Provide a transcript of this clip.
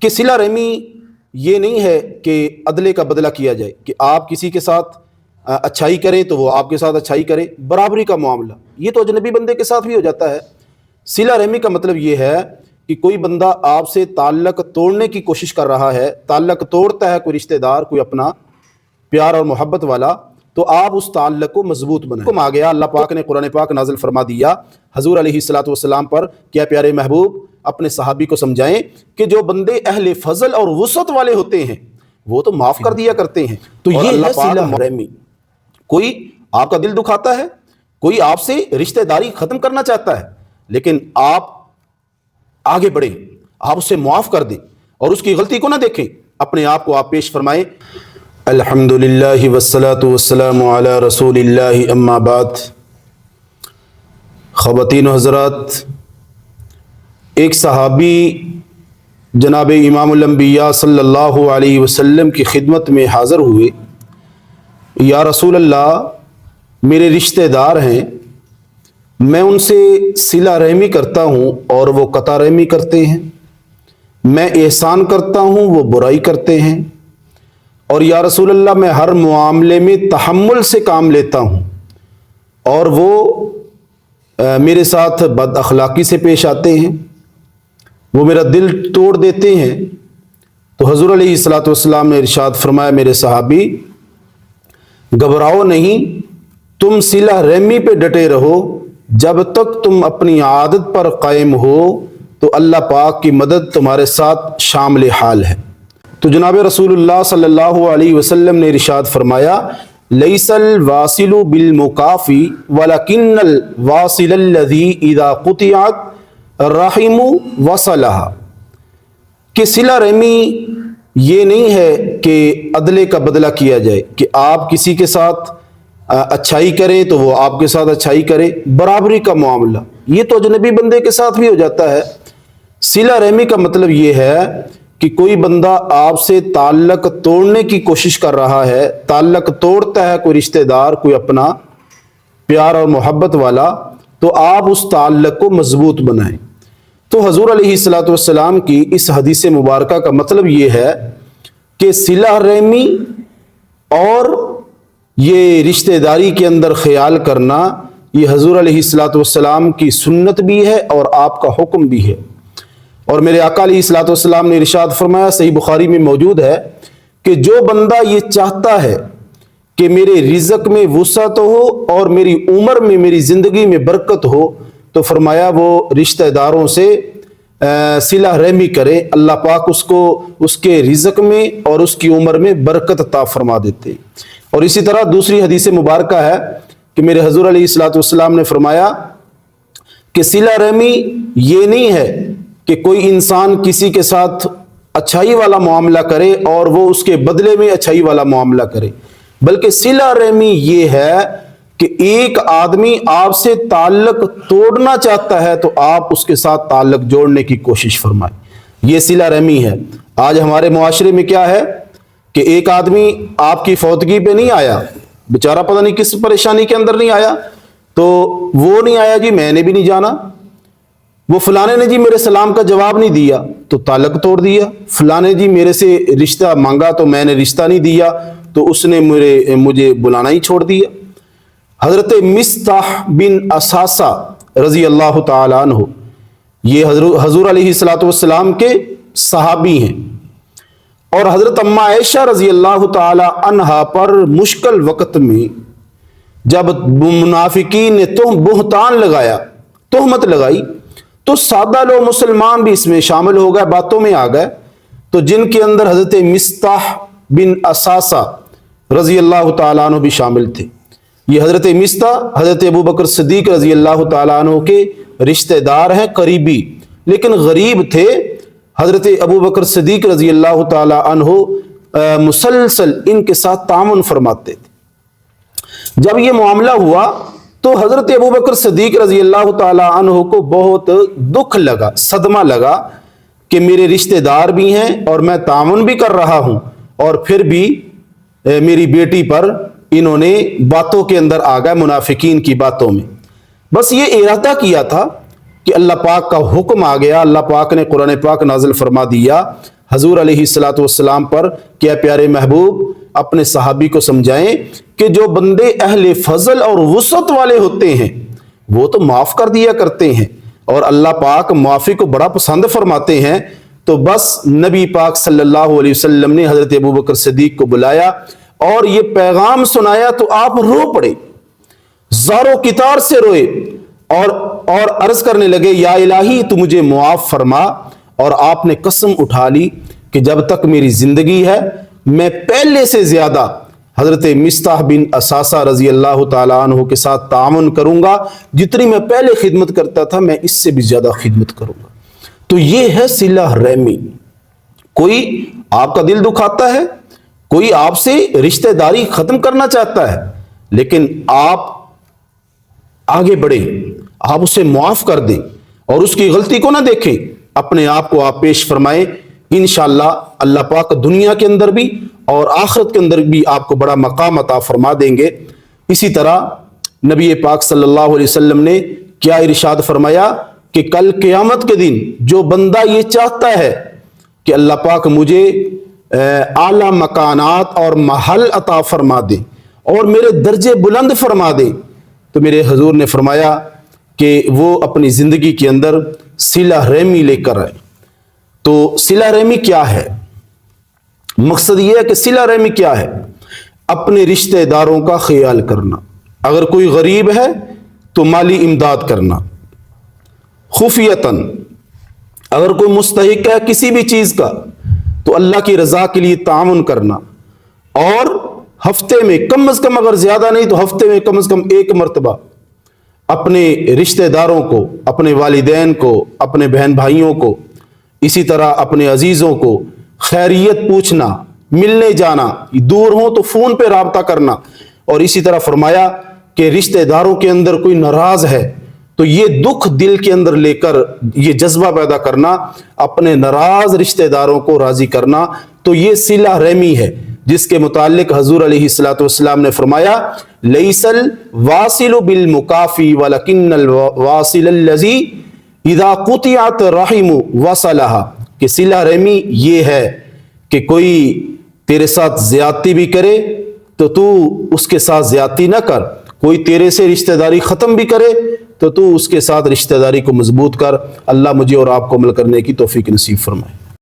کہ صلہ رحمی یہ نہیں ہے کہ عدلے کا بدلہ کیا جائے، کہ آپ کسی کے ساتھ اچھائی کریں تو وہ آپ کے ساتھ اچھائی کرے، برابری کا معاملہ، یہ تو اجنبی بندے کے ساتھ بھی ہو جاتا ہے۔ صلہ رحمی کا مطلب یہ ہے کہ کوئی بندہ آپ سے تعلق توڑنے کی کوشش کر رہا ہے، تعلق توڑتا ہے کوئی رشتہ دار، کوئی اپنا پیار اور محبت والا، تو آپ اس تعلق کو مضبوط بنائیں۔ حکم آ گیا، اللہ پاک نے قرآن پاک نازل فرما دیا حضور علیہ الصلوۃ والسلام پر، کیا پیارے محبوب اپنے صحابی کو سمجھائیں کہ جو بندے اہل فضل اور وسعت والے ہوتے ہیں وہ تو معاف کر دیا کرتے ہیں۔ تو یہ ہے صلہ رحمی۔ کوئی آپ کا دل دکھاتا ہے، کوئی آپ سے رشتہ داری ختم کرنا چاہتا ہے، لیکن آپ آگے بڑھیں، آپ اسے معاف کر دیں اور اس کی غلطی کو نہ دیکھیں، اپنے آپ کو آپ پیش فرمائیں۔ الحمدللہ والصلاة والسلام علی رسول اللہ، اما بعد۔ خواتین و حضرات، ایک صحابی جناب امام الانبیاء صلی اللہ علیہ وسلم کی خدمت میں حاضر ہوئے، یا رسول اللہ، میرے رشتہ دار ہیں، میں ان سے صلہ رحمی کرتا ہوں اور وہ قطع رحمی کرتے ہیں، میں احسان کرتا ہوں وہ برائی کرتے ہیں، اور یا رسول اللہ میں ہر معاملے میں تحمل سے کام لیتا ہوں اور وہ میرے ساتھ بد اخلاقی سے پیش آتے ہیں، وہ میرا دل توڑ دیتے ہیں۔ تو حضور علیہ الصلوۃ والسلام نے ارشاد فرمایا، میرے صحابی گھبراؤ نہیں، تم صلہ رحمی پہ ڈٹے رہو، جب تک تم اپنی عادت پر قائم ہو تو اللہ پاک کی مدد تمہارے ساتھ شامل حال ہے۔ تو جناب رسول اللہ صلی اللہ علیہ وسلم نے ارشاد فرمایا، لیس الواصل بالمکافی ولکن الواصل الذی اذا قطعت الرحم وصلها، کہ صلہ رحمی یہ نہیں ہے کہ عدلے کا بدلہ کیا جائے، کہ آپ کسی کے ساتھ اچھائی کریں تو وہ آپ کے ساتھ اچھائی کرے، برابری کا معاملہ، یہ تو اجنبی بندے کے ساتھ بھی ہو جاتا ہے۔ صلہ رحمی کا مطلب یہ ہے کہ کوئی بندہ آپ سے تعلق توڑنے کی کوشش کر رہا ہے، تعلق توڑتا ہے کوئی رشتہ دار، کوئی اپنا پیار اور محبت والا، تو آپ اس تعلق کو مضبوط بنائیں۔ تو حضور علیہ الصلوۃ والسلام کی اس حدیث مبارکہ کا مطلب یہ ہے کہ صلہ رحمی اور یہ رشتہ داری کے اندر خیال کرنا، یہ حضور علیہ الصلوۃ والسلام کی سنت بھی ہے اور آپ کا حکم بھی ہے۔ اور میرے آقا علیہ الصلوۃ والسلام نے ارشاد فرمایا، صحیح بخاری میں موجود ہے، کہ جو بندہ یہ چاہتا ہے کہ میرے رزق میں وسعت ہو اور میری عمر میں، میری زندگی میں برکت ہو، تو فرمایا وہ رشتہ داروں سے صلہ رحمی کرے، اللہ پاک اس کو اس کے رزق میں اور اس کی عمر میں برکت عطا فرما دیتے۔ اور اسی طرح دوسری حدیث مبارکہ ہے کہ میرے حضور علیہ الصلوۃ والسلام نے فرمایا کہ صلہ رحمی یہ نہیں ہے کہ کوئی انسان کسی کے ساتھ اچھائی والا معاملہ کرے اور وہ اس کے بدلے میں اچھائی والا معاملہ کرے، بلکہ صلہ رحمی یہ ہے کہ ایک آدمی آپ سے تعلق توڑنا چاہتا ہے تو آپ اس کے ساتھ تعلق جوڑنے کی کوشش فرمائیں، یہ صلہ رحمی ہے۔ آج ہمارے معاشرے میں کیا ہے کہ ایک آدمی آپ کی فوتگی پہ نہیں آیا، بیچارہ پتہ نہیں کس پریشانی کے اندر نہیں آیا، تو وہ نہیں آیا جی میں نے بھی نہیں جانا، وہ فلانے نے جی میرے سلام کا جواب نہیں دیا تو تعلق توڑ دیا، فلانے جی میرے سے رشتہ مانگا تو میں نے رشتہ نہیں دیا تو اس نے مجھے بلانا ہی چھوڑ دیا۔ حضرت مصطح بن اساسہ رضی اللہ تعالی عنہ، یہ حضور علیہ الصلوۃ والسلام کے صحابی ہیں، اور حضرت اما عائشہ رضی اللہ تعالی عنہا پر مشکل وقت میں جب منافقین نے بہتان لگایا، تہمت لگائی، تو سادہ لوگ مسلمان بھی اس میں شامل ہو گئے، باتوں میں آ گئے، تو جن کے اندر حضرت مصطح بن اساسہ رضی اللہ تعالیٰ عنہ بھی شامل تھے۔ یہ حضرت مصطح حضرت ابوبکر صدیق رضی اللہ تعالیٰ عنہ کے رشتہ دار ہیں، قریبی، لیکن غریب تھے۔ حضرت ابوبکر صدیق رضی اللہ تعالیٰ عنہ مسلسل ان کے ساتھ تعاون فرماتے تھے۔ جب یہ معاملہ ہوا تو حضرت ابوبکر صدیق رضی اللہ تعالیٰ عنہ کو بہت دکھ لگا، صدمہ لگا کہ میرے رشتہ دار بھی ہیں اور میں تعاون بھی کر رہا ہوں، اور پھر بھی میری بیٹی پر انہوں نے باتوں کے اندر آ گئے، منافقین کی باتوں میں۔ بس یہ ارادہ کیا تھا کہ اللہ پاک کا حکم آ گیا، اللہ پاک نے قرآن پاک نازل فرما دیا حضور علیہ الصلوۃ والسلام پر کہ اے پیارے محبوب اپنے صحابی کو سمجھائیں کہ جو بندے اہل فضل اور وسعت والے ہوتے ہیں وہ تو معاف کر دیا کرتے ہیں، اور اللہ پاک معافی کو بڑا پسند فرماتے ہیں۔ تو بس نبی پاک صلی اللہ علیہ وسلم نے حضرت ابوبکر صدیق کو بلایا اور یہ پیغام سنایا تو آپ رو پڑے، زار و کتار سے روئے اور عرض کرنے لگے یا الہی تو مجھے معاف فرما، اور آپ نے قسم اٹھا لی کہ جب تک میری زندگی ہے میں پہلے سے زیادہ حضرت مصطح بن اساسہ رضی اللہ تعالیٰ عنہ کے ساتھ تعاون کروں گا، جتنی میں پہلے خدمت کرتا تھا میں اس سے بھی زیادہ خدمت کروں گا۔ تو یہ ہے صلہ رحمی۔ کوئی آپ کا دل دکھاتا ہے، کوئی آپ سے رشتہ داری ختم کرنا چاہتا ہے، لیکن آپ آگے بڑھیں، آپ اسے معاف کر دیں اور اس کی غلطی کو نہ دیکھیں، اپنے آپ کو آپ پیش فرمائیں، انشاءاللہ اللہ پاک دنیا کے اندر بھی اور آخرت کے اندر بھی آپ کو بڑا مقام عطا فرما دیں گے۔ اسی طرح نبی پاک صلی اللہ علیہ وسلم نے کیا ارشاد فرمایا کہ کل قیامت کے دن جو بندہ یہ چاہتا ہے کہ اللہ پاک مجھے اعلیٰ مکانات اور محل عطا فرما دے اور میرے درجے بلند فرما دے، تو میرے حضور نے فرمایا کہ وہ اپنی زندگی کے اندر صلہ رحمی لے کر آئے۔ تو صلہ رحمی کیا ہے؟ مقصد یہ ہے کہ صلہ رحمی کیا ہے؟ اپنے رشتہ داروں کا خیال کرنا، اگر کوئی غریب ہے تو مالی امداد کرنا، خفیتاً اگر کوئی مستحق ہے کسی بھی چیز کا تو اللہ کی رضا کے لیے تعاون کرنا، اور ہفتے میں کم از کم، اگر زیادہ نہیں تو ہفتے میں کم از کم ایک مرتبہ اپنے رشتہ داروں کو، اپنے والدین کو، اپنے بہن بھائیوں کو، اسی طرح اپنے عزیزوں کو خیریت پوچھنا، ملنے جانا، دور ہوں تو فون پہ رابطہ کرنا۔ اور اسی طرح فرمایا کہ رشتہ داروں کے اندر کوئی ناراض ہے تو یہ دکھ دل کے اندر لے کر یہ جذبہ پیدا کرنا، اپنے ناراض رشتہ داروں کو راضی کرنا، تو یہ صلہ رحمی ہے، جس کے متعلق حضور علیہ الصلوۃ والسلام نے فرمایا لیس الواصل بالمکافی ولکن الواصل الذی اذا قطعت الرحم وصلها، کہ صلہ رحمی یہ ہے کہ کوئی تیرے ساتھ زیادتی بھی کرے تو تو اس کے ساتھ زیادتی نہ کر، کوئی تیرے سے رشتہ داری ختم بھی کرے تو تو اس کے ساتھ رشتہ داری کو مضبوط کر۔ اللہ مجھے اور آپ کو عمل کرنے کی توفیق نصیب فرمائے۔